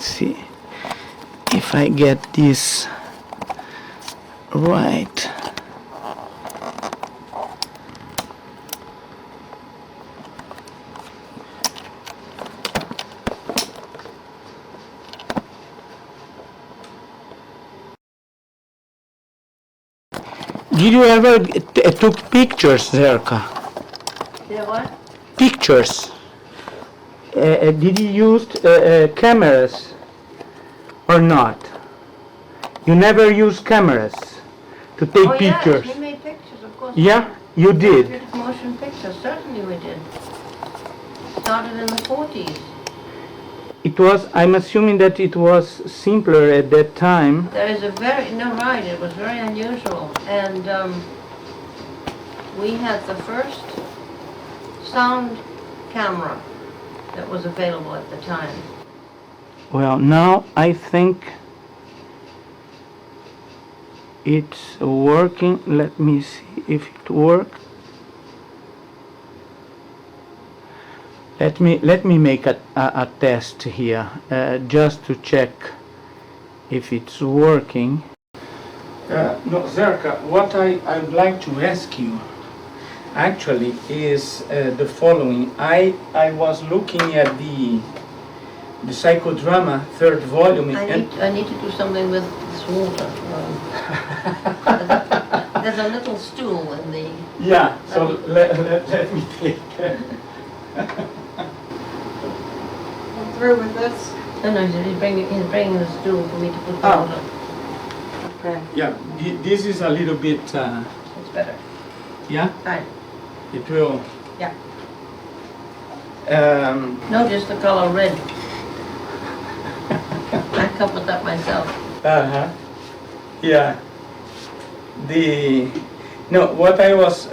see if I get this right. Did you ever took pictures, Zerka? Did what? Pictures. Did you use cameras or not? You never use cameras to take pictures? Yes, we made pictures, of course. Yeah, you did. We did motion pictures, certainly we did. Started in the 40s. It was, I'm assuming that it was simpler at that time. There is a very, no, right, it was very unusual. And we had the first sound camera that was available at the time. Well, now I think it's working. Let me see if it worked. Let me make a test here, just to check if it's working. No, Zerka, what I'd like to ask you actually is the following. I was looking at the psychodrama third volume. I need to do something with this water. There's a little stool in the... Yeah, so let me take that. I'm through with this. No, he's bringing the stool for me to put the water. Okay. Yeah, this is a little bit... It's better. Yeah? Fine. It will... Yeah. Notice the color red. I covered that myself. Uh-huh. Yeah. What I was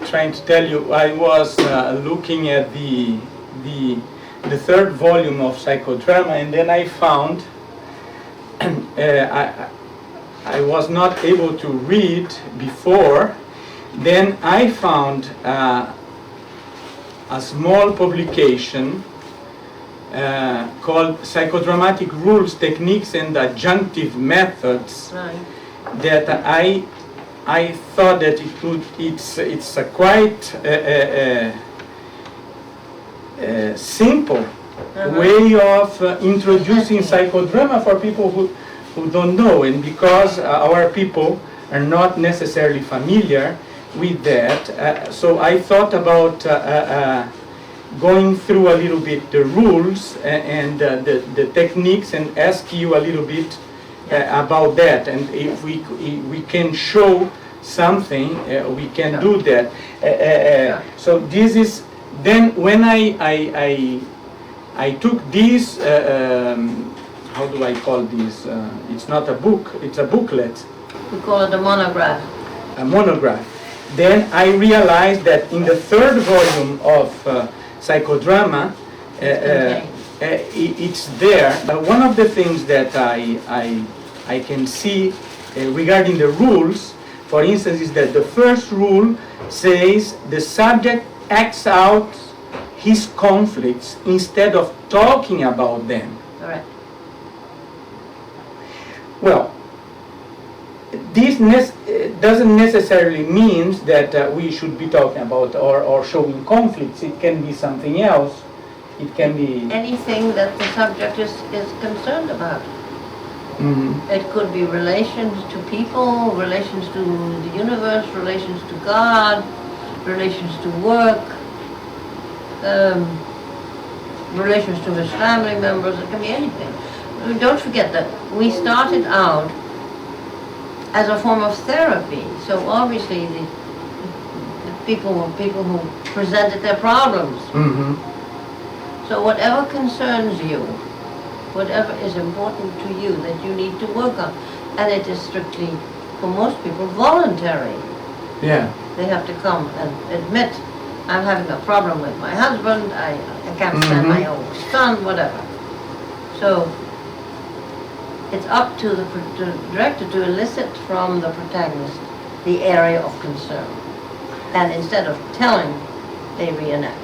trying to tell you, I was looking at the third volume of psychodrama, and then I found I was not able to read before. Then I found a small publication called Psychodramatic Rules, Techniques and Adjunctive Methods, Right. that I thought that it's a quite simple way of introducing psychodrama for people who don't know, and because our people are not necessarily familiar with that, so I thought about going through a little bit the rules and the techniques, and ask you a little bit about that, and if we can show something, we can do that. So this is, then when I took this, how do I call this? It's not a book, it's a booklet. We call it a monograph. A monograph. Then I realized that in the third volume of psychodrama, it's there. One of the things that I can see regarding the rules, for instance, is that the first rule says the subject acts out his conflicts instead of talking about them. All right. Well, this doesn't necessarily mean that we should be talking about or showing conflicts. It can be something else. It can be anything that the subject is concerned about. Mm-hmm. It could be relations to people, relations to the universe, relations to God, relations to work, relations to his family members. It can be anything. Don't forget that we started out as a form of therapy. So obviously the people were people who presented their problems. Mm-hmm. So whatever concerns you, whatever is important to you that you need to work on, and it is strictly, for most people, voluntary. Yeah. They have to come and admit, I'm having a problem with my husband, I can't stand my own son, whatever. So it's up to the director to elicit from the protagonist the area of concern. And instead of telling, they reenact.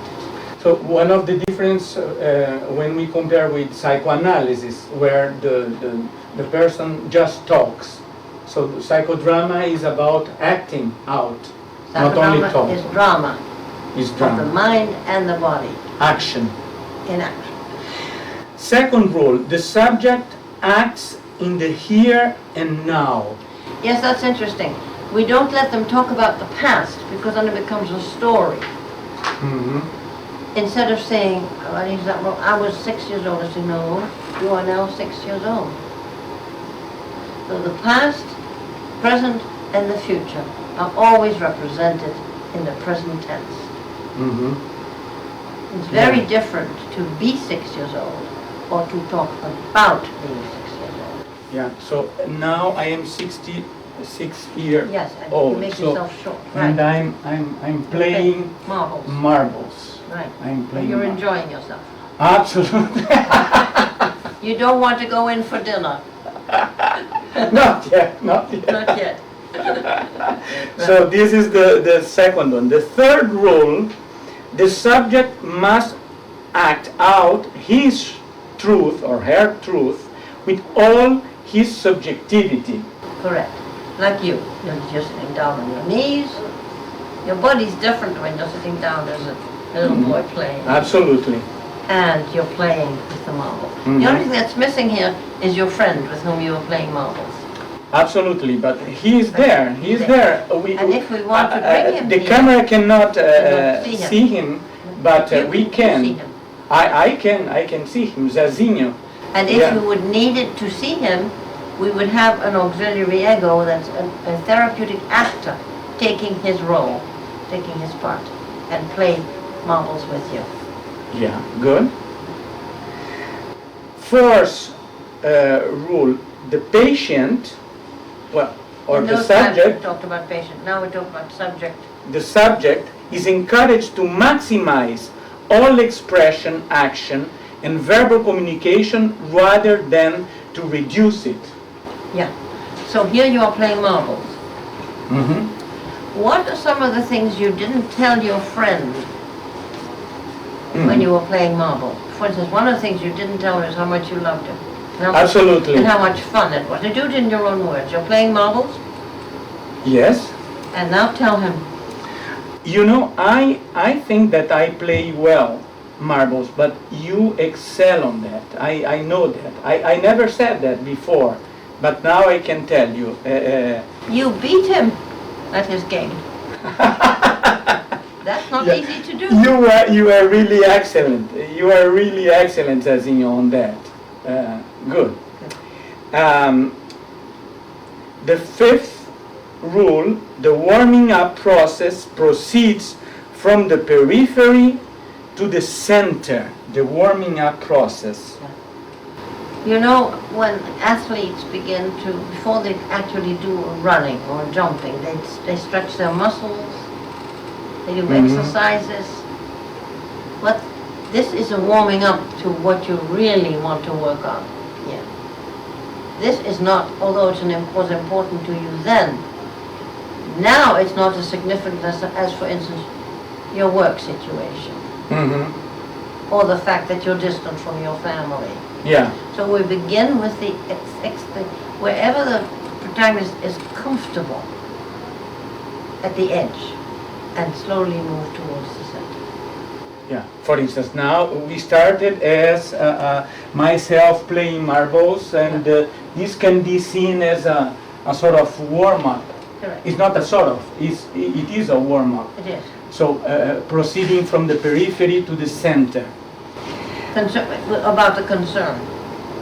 So one of the difference when we compare with psychoanalysis, where the person just talks. So the psychodrama is about acting out, not only Psychodrama talk. is drama Is of the drama. mind and the body Action. in action. Second rule, the subject acts in the here and now. Yes, that's interesting. We don't let them talk about the past because then it becomes a story. Mhm. Instead of saying, for example, I was 6 years old, I say, no, you are now 6 years old. So the past, present, and the future are always represented in the present tense. Mhm. It's very Yeah. different to be 6 years old or to talk about being 6 years old. Yeah. So now I am 66 years Yes, and old. you make so, yourself short. and Right. I'm playing Marbles. marbles. Right. I'm playing. You're marbles. enjoying yourself. Absolutely. You don't want to go in for dinner. Not yet. Not yet. Not yet. So this is the second one. The third rule, the subject must act out his truth or her truth with all his subjectivity. Correct. Like you. You're sitting down on your knees. Your body's different when you're sitting down as a little boy playing. Absolutely. And you're playing with the marbles. Mhm. The only thing that's missing here is your friend with whom you were playing marbles. Absolutely, but he is there. He is there. And if we want to bring him the here, camera cannot cannot see see him, but you we see can. him. I can see him, Zazinho. And if Yeah. you would need it to see him, we would have an auxiliary ego that's a therapeutic actor taking his role, taking his part, and play marbles with you. Yeah, good. Fourth rule, the patient, well, or In the those times we subject, talked about patient, now we talk about subject. the subject is encouraged to maximize all expression, action, and verbal communication rather than to reduce it. Yeah. So here you are playing marbles. Mm-hmm. What are some of the things you didn't tell your friend when you were playing marbles? For instance, one of the things you didn't tell her is how much you loved him. Absolutely. And how much fun it was. You do it in your own words. You're playing marbles, Yes. and now tell him. You know, I think that I play well marbles, but you excel on that. I know that. I never said that before, but now I can tell you. You beat him at his game. That's not Yeah. easy to do. You are really excellent. You are really excellent, Zazinho, on that. Good. The fifth rule, the warming up process proceeds from the periphery to the center. The warming up process. You know, when athletes begin to, before they actually do running or jumping, they stretch their muscles, they do exercises. But this is a warming up to what you really want to work on. Yeah. This is not, although it was important to you then, now it's not as significant as for instance, your work situation. Mm-hmm. Or the fact that you're distant from your family. Yeah. So we begin with the wherever the protagonist is comfortable at the edge and slowly move towards the center. Yeah. For instance, now we started as myself playing marbles, and this can be seen as a sort of warm-up. Correct. It's not a sort of, it is a warm-up. It is. So proceeding from the periphery to the center. About the concern.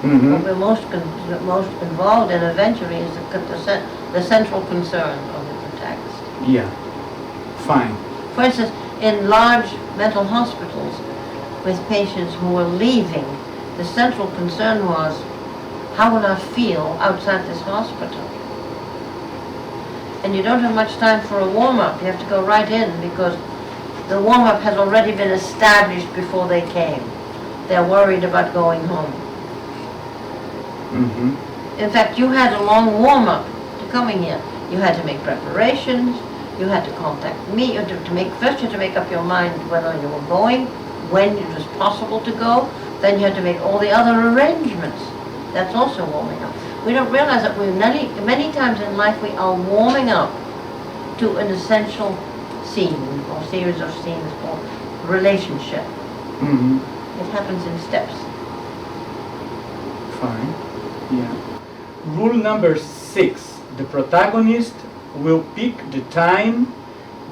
Mm-hmm. What we're most involved in eventually is the central concern of the protagonist. Yeah. Fine. For instance, in large mental hospitals with patients who were leaving, the central concern was, how will I feel outside this hospital? And you don't have much time for a warm-up. You have to go right in because the warm-up has already been established before they came. They're worried about going home. Mm-hmm. In fact, you had a long warm-up to coming here. You had to make preparations. You had to contact me. You had to make up your mind whether you were going when it was possible to go, then you had to make all the other arrangements. That's also warming up. We don't realize that many times in life we are warming up to an essential scene or series of scenes called relationship. Mm-hmm. It happens in steps. Fine. Yeah. Rule number 6. The protagonist will pick the time,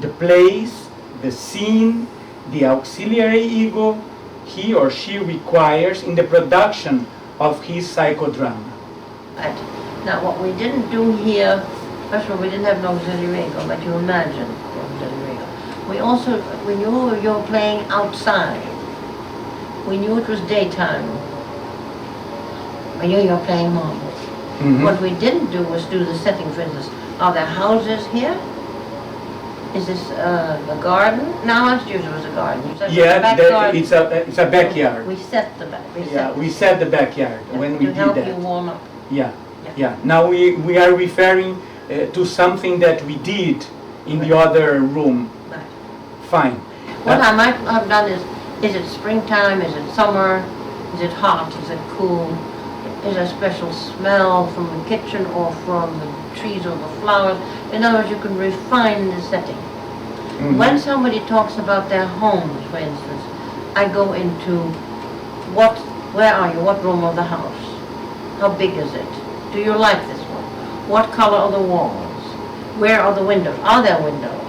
the place, the scene, the auxiliary ego he or she requires in the production of his psychodrama. Right. Now what we didn't do here, first of all, we didn't have an auxiliary ego, but you imagine the auxiliary ego. We knew you were playing outside. We knew it was daytime. We knew you were playing marbles. Mm-hmm. What we didn't do was do the setting, for instance. Are there houses here? Is this a garden? No, I used it was a garden. You said Yeah, back garden. it's a backyard. We set the back. We set the backyard when we to did help that. you warm up. Yeah. Now we are referring to something that we did in the other room. Right. Fine. What I might have done is it springtime? Is it summer? Is it hot? Is it cool? Is there a special smell from the kitchen or from the trees or the flowers? In other words, you can refine the setting. Mm-hmm. When somebody talks about their homes, for instance, I go into where are you? What room of the house? How big is it? Do you like this one? What color are the walls? Where are the windows? Are there windows?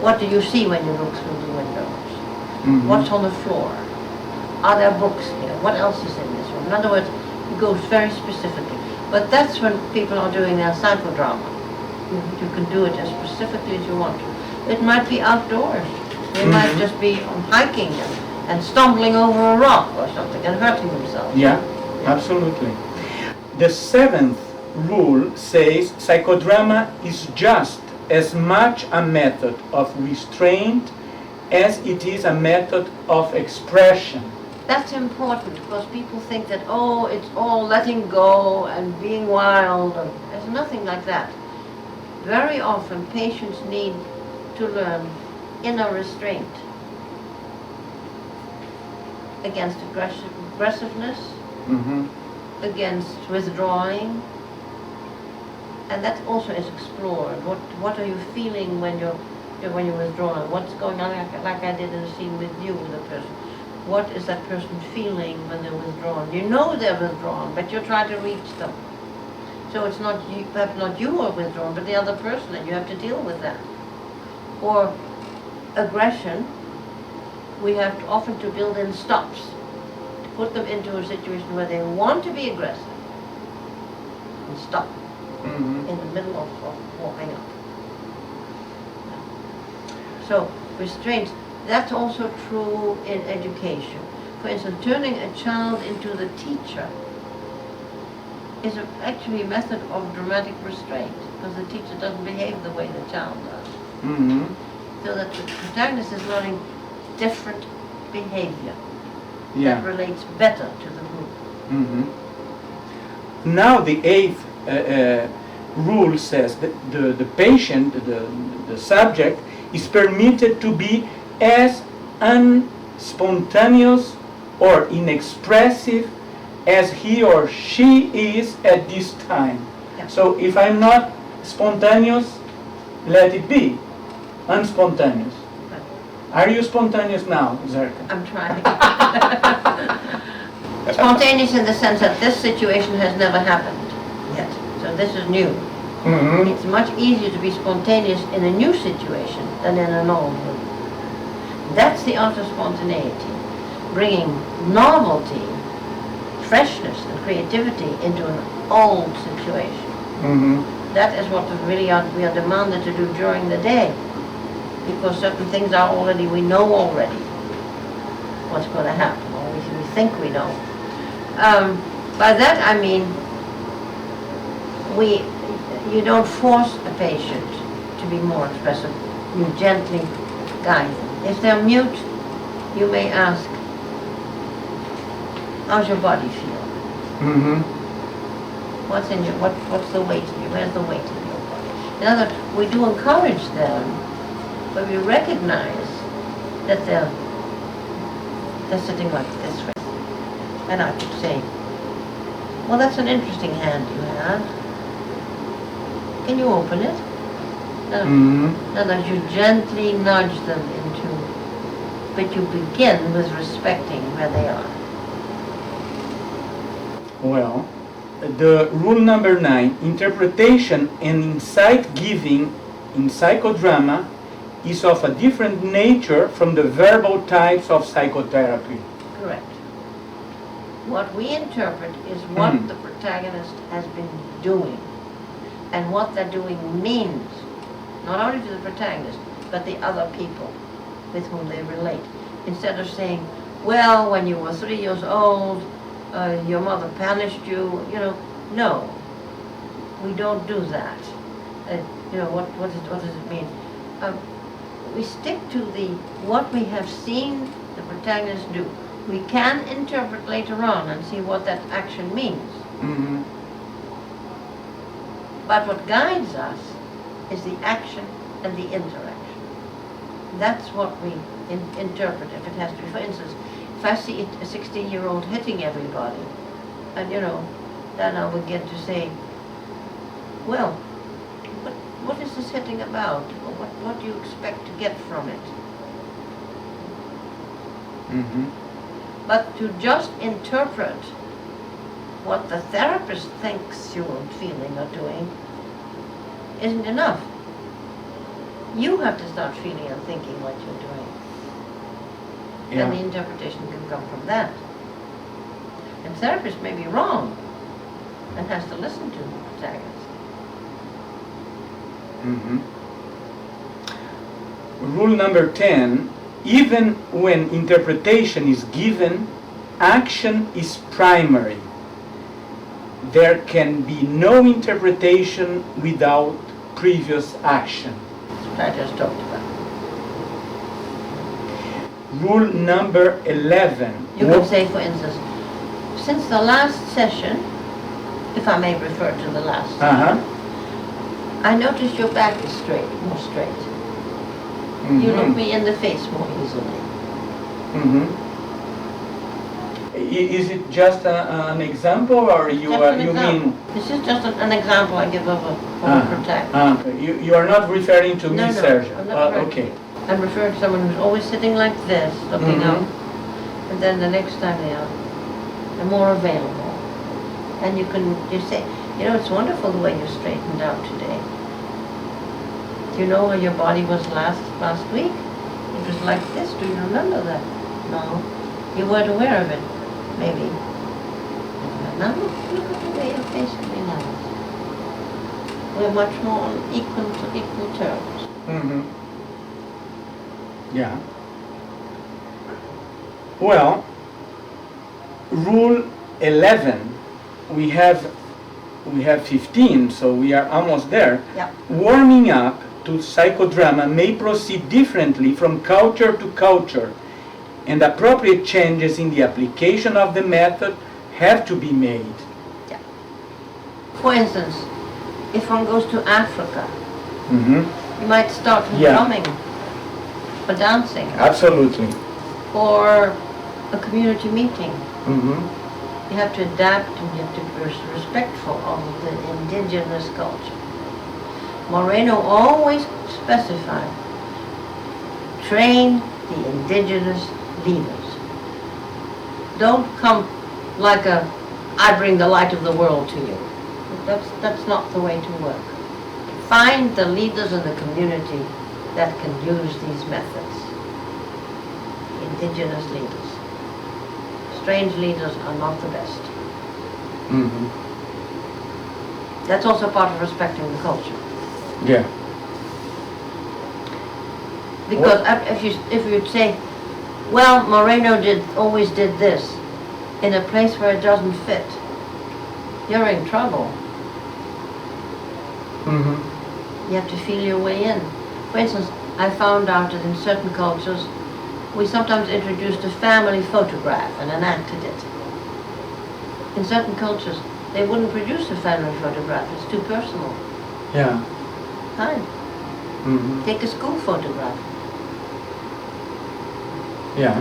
What do you see when you look through the windows? Mm-hmm. What's on the floor? Are there books here? What else is in this room? In other words, it goes very specifically. But that's when people are doing their psychodrama. You can do it as specifically as you want to. It might be outdoors. They might just be hiking and stumbling over a rock or something and hurting themselves. Yeah, absolutely. The 7th rule says psychodrama is just as much a method of restraint as it is a method of expression. That's important because people think that, oh, it's all letting go and being wild. There's nothing like that. Very often patients need to learn inner restraint against aggressiveness, against withdrawing, and that also is explored. What are you feeling when you're withdrawn? What's going on, like I did in the scene with you, with a person. What is that person feeling when they're withdrawn? You know they're withdrawn, but you're trying to reach them. So it's not you, perhaps not you are withdrawn, but the other person, and you have to deal with that. Or aggression, we have often to build in stops, to put them into a situation where they want to be aggressive, and stop in the middle of walking up. So restraints. That's also true in education. For instance, turning a child into the teacher is actually a method of dramatic restraint, because the teacher doesn't behave the way the child does. So that the protagonist is learning different behavior that relates better to the group. Now the 8th rule says that the patient, the subject, is permitted to be as unspontaneous or inexpressive as he or she is at this time. Yeah. So if I'm not spontaneous, let it be unspontaneous. Right. Are you spontaneous now, Zerka? I'm trying. Spontaneous in the sense that this situation has never happened yet. So this is new. It's much easier to be spontaneous in a new situation than in an old one. That's the art of spontaneity, bringing novelty, freshness and creativity into an old situation. That is what we are demanded to do during the day, because certain things are already, we know already what's going to happen, or we think we know. By that I mean, you don't force a patient to be more expressive, you gently guide them. If they're mute, you may ask, how's your body feel? What's the weight in you? Where's the weight in your body? In other words, we do encourage them, but we recognize that they're they're sitting like this way. And I could say, well, that's an interesting hand you have. Can you open it? Now that you gently nudge them into, but you begin with respecting where they are. Well, the rule number 9, interpretation and insight giving in psychodrama is of a different nature from the verbal types of psychotherapy. Correct. What we interpret is what the protagonist has been doing and what that doing means, not only to the protagonist, but the other people with whom they relate. Instead of saying, well, when you were 3 years old, your mother punished you, no, we don't do that. What does it mean? We stick to what we have seen the protagonist do. We can interpret later on and see what that action means. But what guides us is the action and the interaction. That's what we interpret if it has to be. For instance, if I see a 16-year-old hitting everybody, and then I'll begin to say, well, what is this hitting about? Or what do you expect to get from it? But to just interpret what the therapist thinks you're feeling or doing isn't enough. You have to start feeling and thinking what you're doing. Yeah. And the interpretation can come from that. And the therapist may be wrong and has to listen to the protagonist. Rule number 10, even when interpretation is given, action is primary. There can be no interpretation without previous action. That's what I just talked about. Rule number 11. You could say, for instance, since the last session, if I may refer to the last session, I noticed your back is straight, more straight. You look me in the face more easily. Is it just an example, or you mean? This is just an example I give of a protagonist. You are not referring to me, Sergio. I'm not referring to okay. you. I'm referring to someone who's always sitting like this, looking up, and then the next time they're more available. And you say, it's wonderful the way you straightened out today. Do you know where your body was last week? It was like this. Do you remember that? No. You weren't aware of it. Maybe. Now look at the way you're facing me now. We're much more on equal terms. Yeah. Well, rule 11, we have 15, so we are almost there. Yeah. Warming up to psychodrama may proceed differently from culture to culture, and appropriate changes in the application of the method have to be made. Yeah. For instance, if one goes to Africa, you might start with drumming or dancing. Absolutely. Or a community meeting. You have to adapt and you have to be respectful of the indigenous culture. Moreno always specified, train the indigenous leaders. Don't come like I bring the light of the world to you. That's not the way to work. Find the leaders in the community that can use these methods. Indigenous leaders. Strange leaders are not the best. That's also part of respecting the culture. Yeah. Because if you'd say, well, Moreno always did this, in a place where it doesn't fit, you're in trouble. You have to feel your way in. For instance, I found out that in certain cultures, we sometimes introduced a family photograph and enacted it. In certain cultures, they wouldn't produce a family photograph. It's too personal. Yeah. Fine. Take a school photograph. Yeah.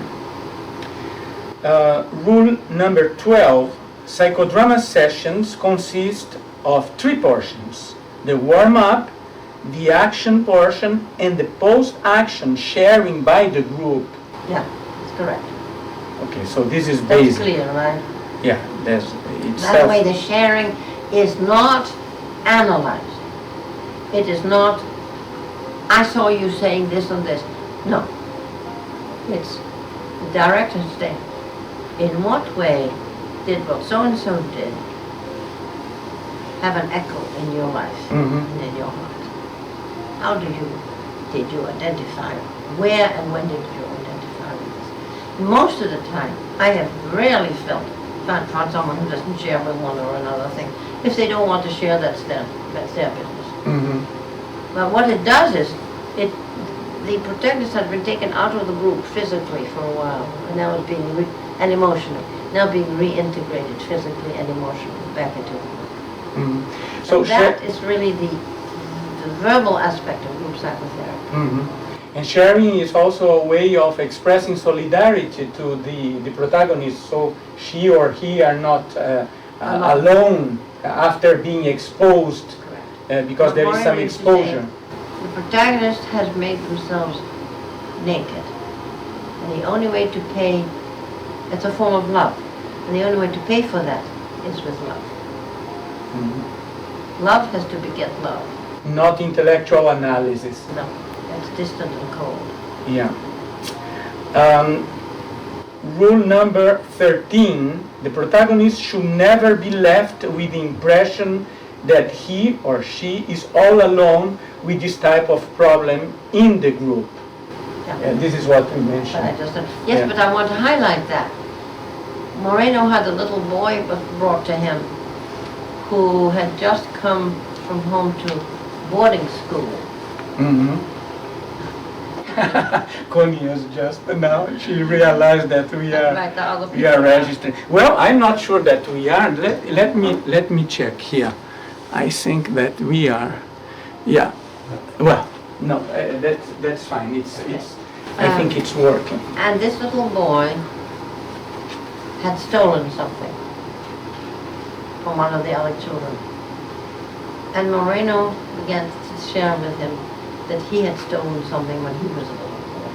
Rule number 12, psychodrama sessions consist of 3 portions: the warm-up, the action portion, and the post-action sharing by the group. Yeah, that's correct. Okay, so this is That's basic. clear, right? Yeah, there's it's That way the sharing is not analyzed. It is not, I saw you saying this and this. No. It's the director saying, in what way did what so-and-so did have an echo in your life and in your heart? How did you identify? Where and when did you identify with this? Most of the time, I have rarely found someone who doesn't share with one or another thing. If they don't want to share, that's their business. But what it does is, the protagonist has been taken out of the group physically for a while, and now it's being and emotionally, now being reintegrated physically and emotionally back into the group. So that is really the verbal aspect of group psychotherapy. And sharing is also a way of expressing solidarity to the protagonist, so she or he are not alone after being exposed, because there is some exposure. The protagonist has made themselves naked, and the only way to pay, it's a form of love, and the only way to pay for that is with love. Love has to beget love. Not intellectual analysis. No, that's distant and cold. Yeah. Rule number 13, the protagonist should never be left with the impression that he or she is all alone with this type of problem in the group. Yeah. This is what we But mentioned. I just, yes, but I want to highlight that. Moreno had a little boy brought to him who had just come from home to boarding school. Connie is just now, she realized that we Like the other are people. registering. Well, I'm not sure that we are. Let me check here. I think that we are. Yeah. Well, no, that's fine. I think it's working. And this little boy had stolen something from one of the other children. And Moreno began to share with him that he had stolen something when he was a little boy.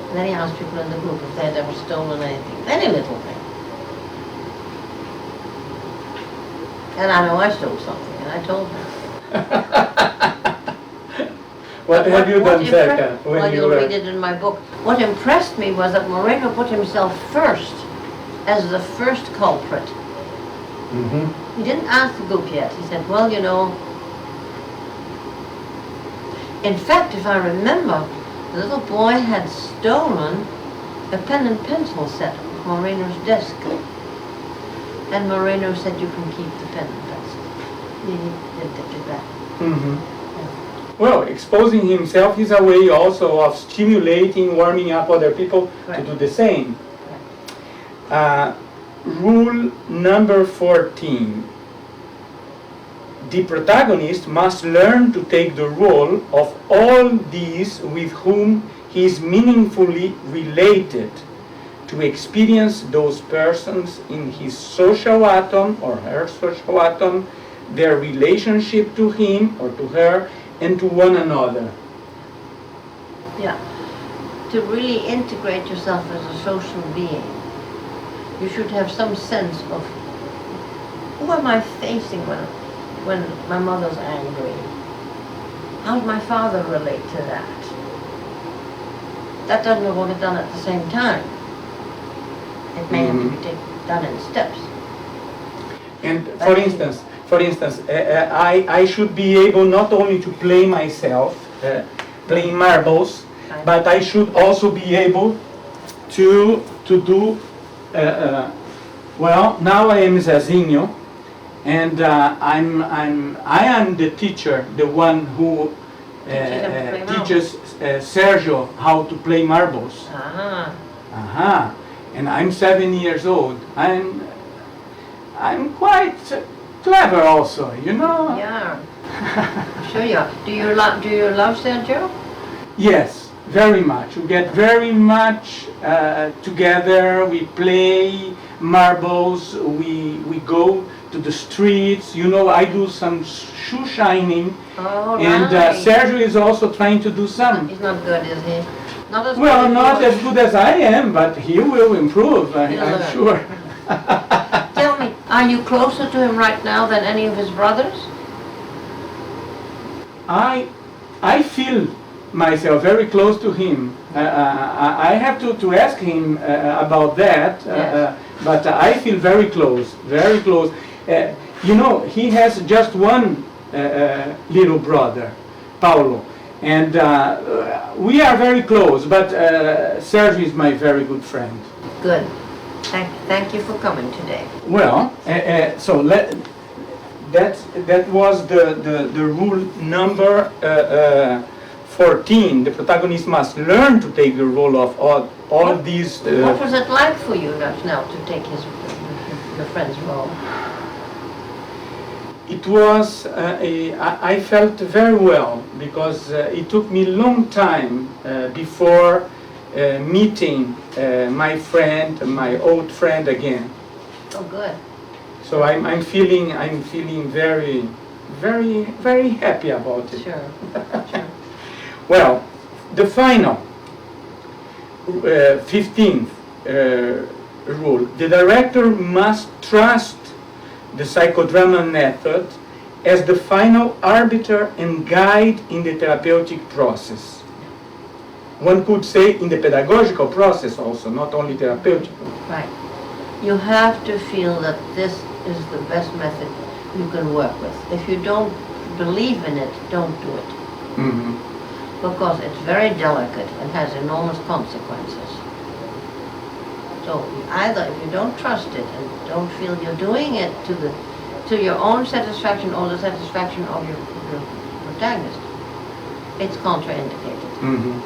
And then he asked people in the group if they had ever stolen anything, any little thing. And I know I stole something, and I told her. What have you done, Zerka, when well, you you'll were... read it in my book. What impressed me was that Moreno put himself first, as the first culprit. He didn't ask the group yet. He said, well, you know, in fact, if I remember, the little boy had stolen a pen and pencil set off Moreno's desk. And Moreno said, you can keep the pen and pencil. He didn't take it back. Well, exposing himself is a way also of stimulating, warming up other people to do the same. Rule number 14. The protagonist must learn to take the role of all these with whom he is meaningfully related, to experience those persons in his social atom or her social atom, their relationship to him or to her, and to one another. Yeah. To really integrate yourself as a social being, you should have some sense of who am I facing when my mother's angry? How does my father relate to that? That doesn't all get done at the same time. It may have to be done in steps. And for instance, I should be able not only to play myself, playing marbles, but I should also be able to do, well, now I am Zezinho, and I am the teacher, the one who teaches Sergio how to play marbles. And I'm 7 years old. I'm quite clever also, you know. Yeah. Sure you are. Do you love Sergio? Yes, very much. We get very much together. We play marbles. We go to the streets. You know, I do some shoe shining, Oh, and right. Sergio is also trying to do some. He's not good, is he? Not as Well, good as not you as good as I am, but he will improve. He'll I'm learn. sure. Tell me, are you closer to him right now than any of his brothers? I feel myself very close to him. I have to ask him about that, Yes. but I feel very close, very close. You know, he has just one little brother, Paulo, and we are very close, but Sergio is my very good friend. Good. Thank you for coming today. Well, so that was the rule number 14. The protagonist must learn to take the role of all these. What was it like for you now to take the friend's role? It was, I felt very well, because it took me a long time before meeting my friend, my old friend again. Oh, good. So I'm feeling very, very, very happy about it. Sure. Sure. Well, the final 15th rule: the director must trust the psychodrama method as the final arbiter and guide in the therapeutic process. One could say in the pedagogical process also, not only therapeutic. Right. You have to feel that this is the best method you can work with. If you don't believe in it, don't do it. Mm-hmm. Because it's very delicate and has enormous consequences. So either if you don't trust it and don't feel you're doing it to your own satisfaction or the satisfaction of your protagonist, it's contraindicated. Mm-hmm.